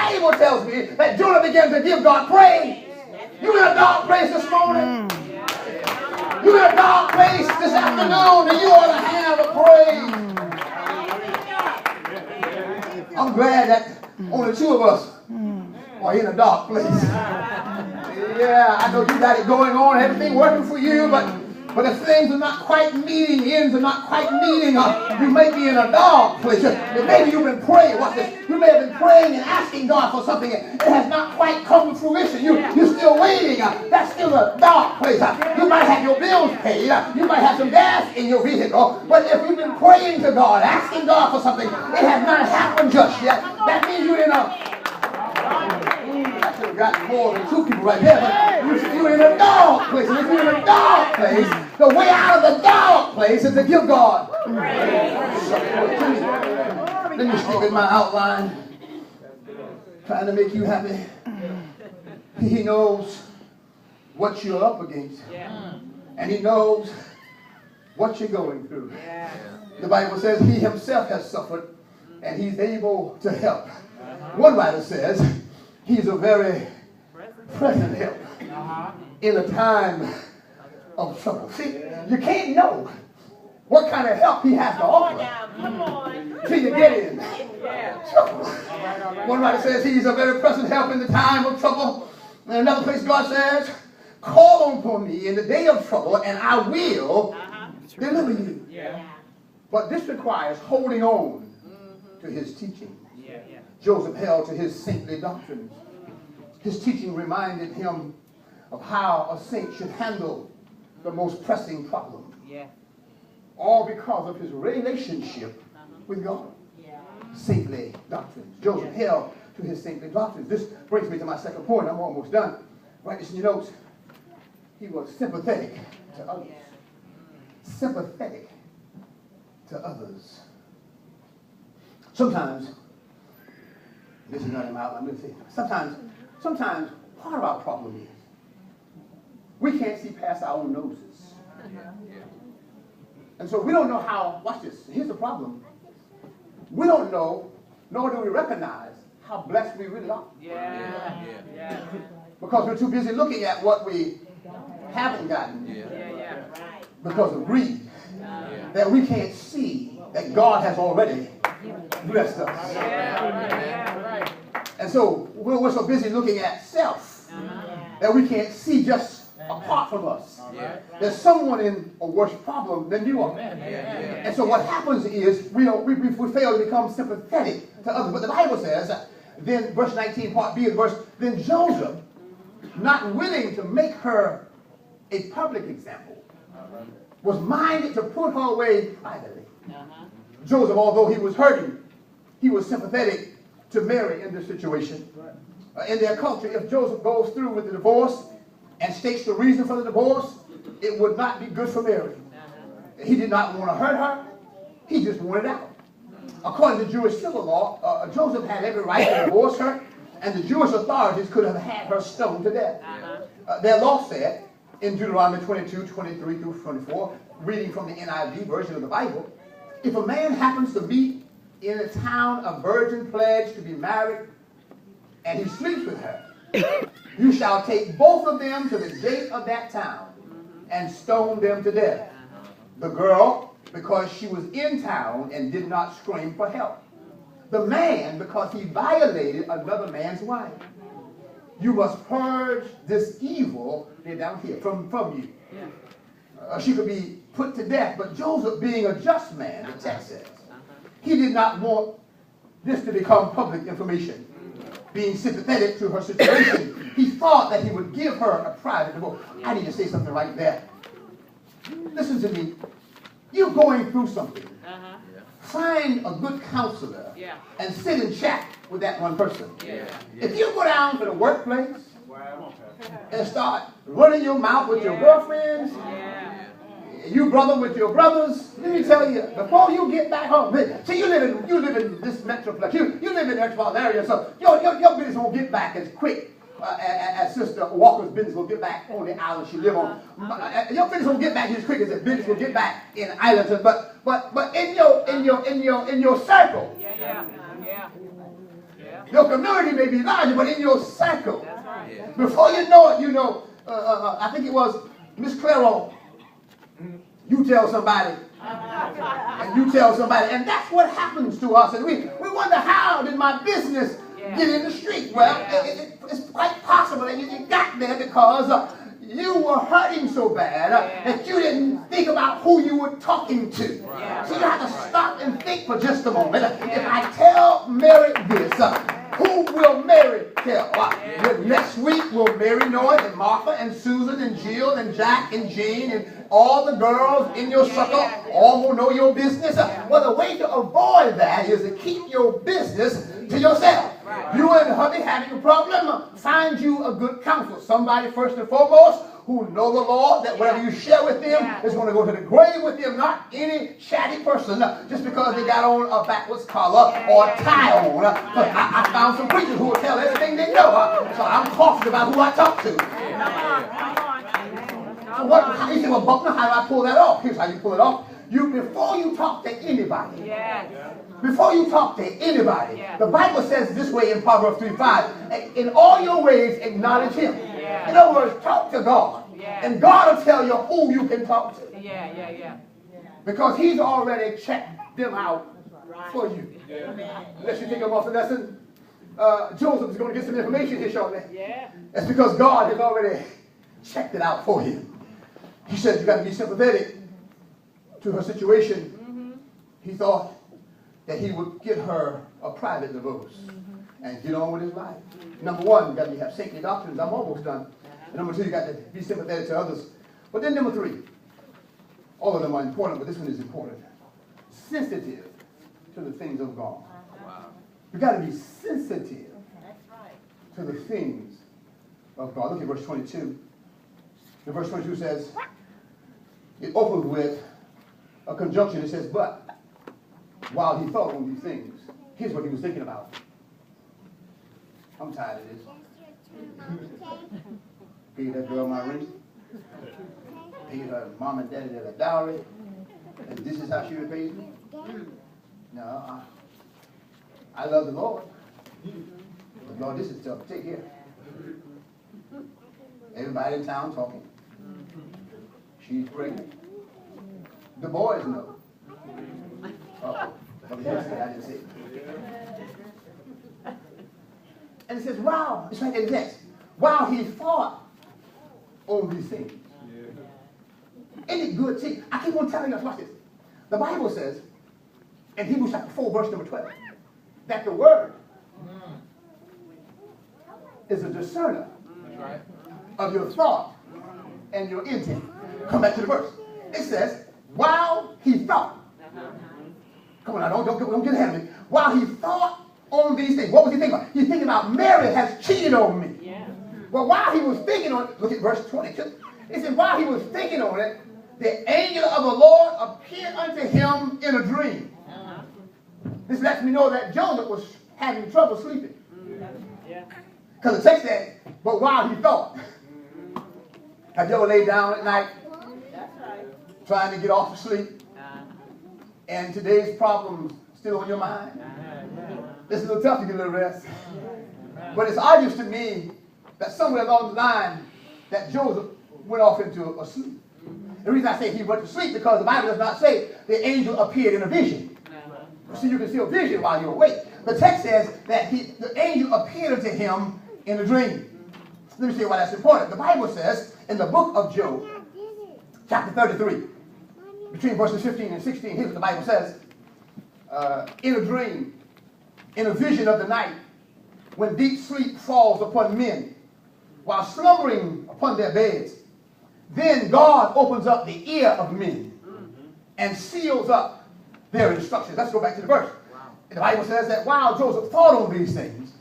Bible tells me that Jonah began to give God praise. You in a dark place this morning? You in a dark place this afternoon, and you ought to have a praise. I'm glad that only two of us are in a dark place. Yeah, I know you got it going on, everything working for you, but if things are not quite meeting, ends are not quite meeting, you may be in a dark place. Maybe you've been praying. Watch this. You may have been praying and asking God for something. It has not quite come to fruition. You're still waiting. That's still a dark place. You might have your bills paid. You might have some gas in your vehicle. But if you've been praying to God, asking God for something, it has not happened just yet. That means you're in a... I should have gotten more than two people right there, but you're in a dark place. And if you're in a dark place, the way out of the dark place is to give God. Let me stick with my outline, trying to make you happy. He knows what you're up against, and he knows what you're going through. The Bible says he himself has suffered, and he's able to help. One writer says, he's a very present help in a time of trouble. See, you can't know what kind of help he has to offer till you get in trouble. One writer says he's a very present help in the time of trouble. And another place God says, call upon me in the day of trouble and I will deliver you. But this requires holding on to his teaching. Joseph held to his saintly doctrines. His teaching reminded him of how a saint should handle the most pressing problem. All because of his relationship with God. Saintly doctrines. Joseph held to his saintly doctrines. This brings me to my second point. I'm almost done. Write this in your notes. He was sympathetic to others. Sympathetic to others. Sometimes, this is not in my outline, let me say, sometimes part of our problem is we can't see past our own noses. And so we don't know how, watch this, here's the problem. We don't know, nor do we recognize how blessed we really are. Because we're too busy looking at what we haven't gotten because of greed. That we can't see that God has already blessed us. And so we're so busy looking at self that we can't see just apart from us. There's someone in a worse problem than you are. And so what happens is we fail to become sympathetic to others. But the Bible says, then verse 19, part B of the verse, then Joseph, not willing to make her a public example, was minded to put her away privately. Joseph, although he was hurting, he was sympathetic to Mary in this situation. In their culture, if Joseph goes through with the divorce and states the reason for the divorce, it would not be good for Mary. He did not want to hurt her. He just wanted out. According to Jewish civil law, Joseph had every right to divorce her, and the Jewish authorities could have had her stoned to death. Their law said, in Deuteronomy 22, 23 through 24, reading from the NIV version of the Bible, if a man happens to meet in a town a virgin pledged to be married, and he sleeps with her, you shall take both of them to the gate of that town and stone them to death. The girl, because she was in town and did not scream for help. The man, because he violated another man's wife. You must purge this evil down here from you. She could be put to death, but Joseph, being a just man, the text says, he did not want this to become public information. Being sympathetic to her situation, he thought that he would give her a private divorce. I need to say something like that. Listen to me. You're going through something. Find a good counselor and sit and chat with that one person. If you go down to the workplace and start running your mouth with your girlfriends, you brother with your brothers, let me tell you, before you get back home, see, you live in this metroplex, you live in the metropolitan area, so your business won't get back as quick as Sister Walker's business will get back on the island she live on. Your business won't get back as quick as the business will get back in Islington, but in your circle, Your community may be larger, but in your cycle, before you know it, I think it was Miss Clairol. You tell somebody, and you tell somebody, and that's what happens to us. And we wonder, how did my business get in the street? Well, it's quite possible that you got there because you were hurting so bad that you didn't think about who you were talking to. So you have to stop and think for just a moment. If I tell Mary this, who will Mary tell? Next week will Mary know it, and Martha and Susan and Jill and Jack and Jean and all the girls in your circle all will know your business. Well, the way to avoid that is to keep your business to yourself. You and hubby having a problem, find you a good counselor. Somebody first and foremost who know the Lord, that whatever you share with them is going to go to the grave with them, not any chatty person just because they got on a backwards collar or a tie on. But I found some preachers who will tell everything they know, so I'm cautious about who I talk to. You say, well, Buckner, how do I pull that off? Here's how you pull it off. Before you talk to anybody, before you talk to anybody, the Bible says this way in Proverbs 3:5, in all your ways acknowledge him. In other words, talk to God. And God will tell you who you can talk to. Because he's already checked them out for you. Unless you think I'm off the lesson, Joseph is going to get some information here shortly. That's because God has already checked it out for you. He said you got to be sympathetic to her situation. He thought that he would get her a private divorce and get on with his life. Number one, you got to have saintly doctrines. I'm almost done. And number two, you got to be sympathetic to others. But then number three, all of them are important, but this one is important. Sensitive to the things of God. You got to be sensitive to the things of God. Look at verse 22. The verse 22 says, it opens with a conjunction. It says, but while he thought on these things, here's what he was thinking about. I'm tired of this. Gave that girl my ring. Paid her mom and daddy their dowry. And this is how she repays me? No, I love the Lord. But Lord, this is tough. Take care. Everybody in town talking. She's pregnant. The boys know. Oh, I didn't say it. And it says, wow, it's right there in the text. While he thought on these things. Isn't it good? See, I keep on telling us, watch this. The Bible says, in Hebrews chapter 4, verse number 12, that the word is a discerner of your thought and your intent. Come back to the verse. It says, while he thought. Come on now, don't get ahead of me. While he thought on these things. What was he thinking about? He's thinking about Mary has cheated on me. Well, while he was thinking on it, look at verse 22. It said, while he was thinking on it, the angel of the Lord appeared unto him in a dream. This lets me know that Joseph was having trouble sleeping. Because the text says, but while he thought. Have you ever laid down at night trying to get off to sleep? And today's problems still on your mind? It's a little tough to get a little rest. But it's obvious to me that somewhere along the line that Joseph went off into a sleep. The reason I say he went to sleep because the Bible does not say the angel appeared in a vision. See, you can see a vision while you're awake. The text says that the angel appeared to him in a dream. Let me see why that's important. The Bible says in the book of Job, chapter 33, between verses 15 and 16, here's what the Bible says. In a dream, in a vision of the night, when deep sleep falls upon men, while slumbering upon their beds, then God opens up the ear of men and seals up their instructions. Let's go back to the verse. The Bible says that while Joseph thought on these things,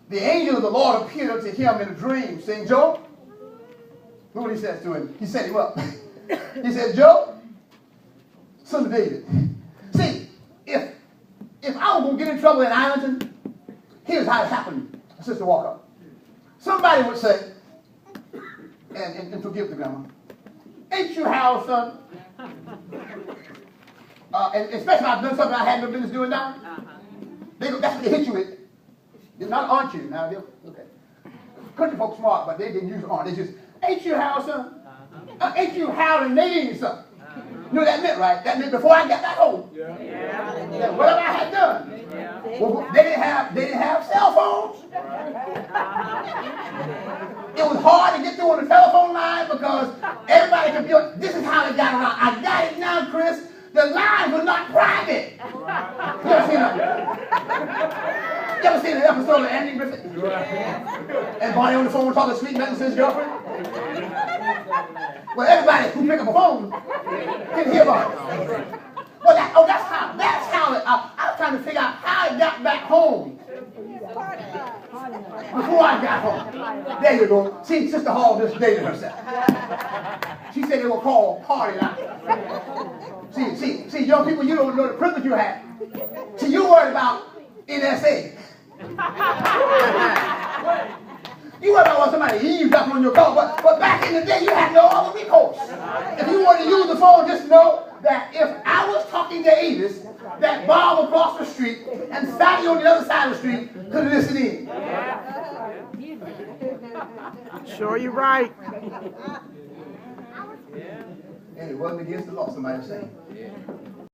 the angel of the Lord appeared to him in a dream, saying, Job, look what he says to him. He set him up. He said, Job, son of David, see, if I was going to get in trouble in Ironton, here's how it happened, Sister Walker. Somebody would say, and forgive the grandma, ain't you Howard, son? And especially if I've done something I had no business doing now. That's what they hit you with. It's not aren't you. Now, okay. Country folks smart, but they didn't use aren't. They just, ain't you how, son? Ain't you how the name, son? You know what that meant, right? That meant before I got back home. Yeah, whatever I had done. Well, they didn't have cell phones. It was hard to get through on the telephone line because everybody could be on. This is how they got around. I got it now, Chris. The lines were not private. You ever seen an episode of Andy Griffith? And Bonnie on the phone talking sweet nothing to his girlfriend? Well, everybody who pick up a phone can hear about it. Well, that's how I was trying to figure out how I got back home. Before I got home. There you go. See, Sister Hall just dated herself. She said they were called party line. See, young people, you don't know the privilege you have. See, you worried about NSA. You worried about what somebody eavesdropping on your call, but back in the day, you had no other recourse. If you wanted to use the phone, just know that if I was talking to Avis, that Bob across the street and Sally on the other side of the street could listen in. Sure, you're right. And it wasn't against the law, somebody saying.